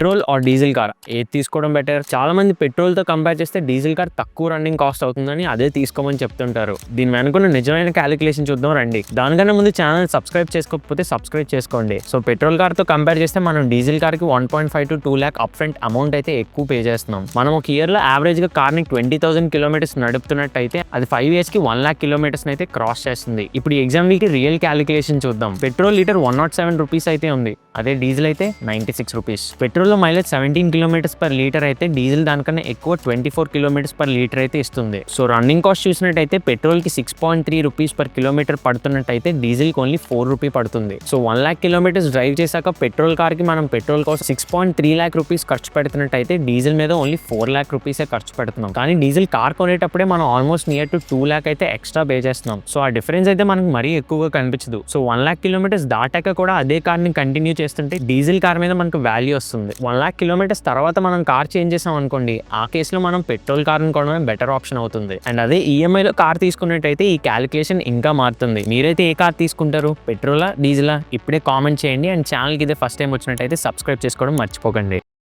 Petrol are diesel car ఏది తీసుకోవడం better? చాలా మంది పెట్రోల్ తో కంపేర్ చేస్తే డీజిల్ కార్ తక్కువ రన్నింగ్ కాస్ట్ అవుతుందని అదే తీసుకోమని చెప్తుంటారు. దీని వెనుకున్న నిజమైన క్యాలిక్యులేషన్ చూద్దాం రండి. దానికన్నా ముందు ఛానల్ సబ్స్క్రైబ్ చేసుకోకపోతే సబ్స్క్రైబ్ చేసుకోండి. సో పెట్రోల్ కార్ తో కంపేర్ చేస్తే మనం డీజిల్ కార్ కి 1.5 to 2 lakh up front amount అయితే ఎక్కువ పే చేస్తున్నాం. మనం ఒక ఇయర్ లో యావరేజ్ గా కార్ ని 20,000 కిలోమీటర్స్ నడుపుతున్నట్టయితే అది 5 years కి 1 lakh కిలోమీటర్స్ అయితే క్రాస్ చేస్తుంది. ఇప్పుడు ఎగ్జాంపుల్ కి రియల్ క్యాలిక్యులేషన్ చూద్దాం. పెట్రోల్ లీటర్ 107 రూపీస్ అయితే ఉంది, అదే డీజిల్ అయితే 96 రూపీస్. పెట్రోల్ లో మైలేజ్ 17 కిలోమీటర్స్ పర్ లీటర్ అయితే డీజిల్ దానికన్నా ఎక్కువ 24 కిలోమీటర్స్ పర్ లీటర్ అయితే ఇస్తుంది. సో రన్నింగ్ కాస్ట్ చూసినట్టయితే పెట్రోల్ కి 6.3 రూపీస్ పర్ కిలోమీటర్ పడుతున్నట్టయితే డీజిల్ కి ఓన్లీ 4 రూపీ పడుతుంది. సో 1 lakh కిలోమీటర్స్ డ్రైవ్ చేశాక పెట్రోల్ కార్ కి మనం పెట్రోల్ కాస్ట్ 6.3 lakh రూపీస్ ఖర్చు పెడుతున్నట్టయితే డీజిల్ మీద ఓన్లీ 4 lakh రూపీసే ఖర్చు పెడుతున్నాం. కానీ డీజిల్ కార్ కొనేటప్పుడే మనం ఆల్మోస్ట్ నియర్ టు 2 lakh అయితే ఎక్స్ట్రా పే చేస్తున్నాం. సో ఆ డిఫరెన్స్ అయితే మనకు మరీ ఎక్కువగా కనిపించదు. సో 1 lakh కిలోమీటర్స్ దాటాక కూడా అదే కార్ ని కంటిన్యూ చేస్తుంటే డీజిల్ కార్ మీద మనకు వాల్యూ వస్తుంది. 1 lakh కిలోమీటర్స్ తర్వాత మనం కార్ చేంజ్ చేసాం అనుకోండి, ఆ కేసులో మనం పెట్రోల్ కార్ ని కొనడం బెటర్ ఆప్షన్ అవుతుంది. అండ్ అదే ఈఎంఐ లో కార్ తీసుకున్నట్టయితే ఈ క్యాలిక్యులేషన్ ఇంకా మారుతుంది. మీరైతే ఏ కార్ తీసుకుంటారు, పెట్రోలా డీజిలా? ఇప్పుడే కామెంట్ చేయండి. అండ్ ఛానల్కి ఇదే ఫస్ట్ టైం వచ్చినట్టయితే సబ్స్క్రైబ్ చేసుకోవడం మర్చిపోకండి.